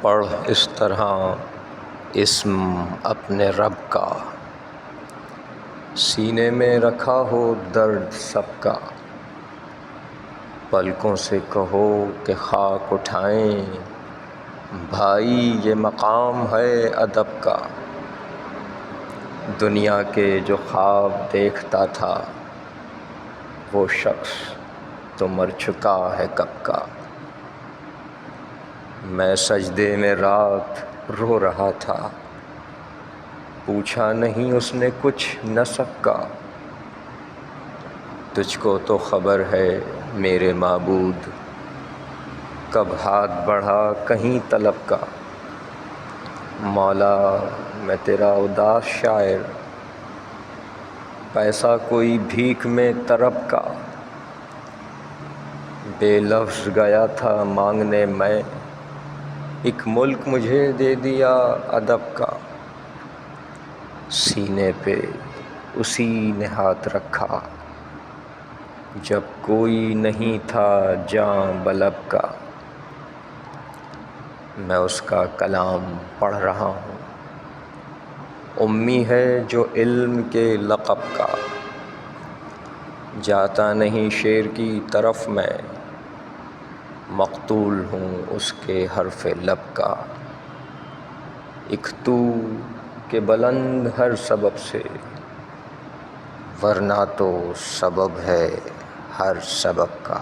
پڑھ اس طرح اسم اپنے رب کا، سینے میں رکھا ہو درد سب کا، پلکوں سے کہو کہ خاک اٹھائیں، بھائی یہ مقام ہے ادب کا۔ دنیا کے جو خواب دیکھتا تھا وہ شخص تو مر چکا ہے کب کا۔ میں سجدے میں رات رو رہا تھا، پوچھا نہیں اس نے کچھ نسب کا۔ تجھ کو تو خبر ہے میرے معبود، کب ہاتھ بڑھا کہیں طلب کا۔ مولا میں تیرا اداس شاعر، پیسہ کوئی بھیک میں طرب کا۔ بے لفظ گیا تھا مانگنے میں، ایک ملک مجھے دے دیا ادب کا۔ سینے پہ اسی نے ہاتھ رکھا جب کوئی نہیں تھا جاں بلب کا۔ میں اس کا کلام پڑھ رہا ہوں، امی ہے جو علم کے لقب کا۔ جاتا نہیں شعر کی طرف میں، مقتول ہوں اس کے حرف لب کا۔ ایک تو کہ بلند ہر سبب سے، ورنہ تو سبب ہے ہر سبب کا۔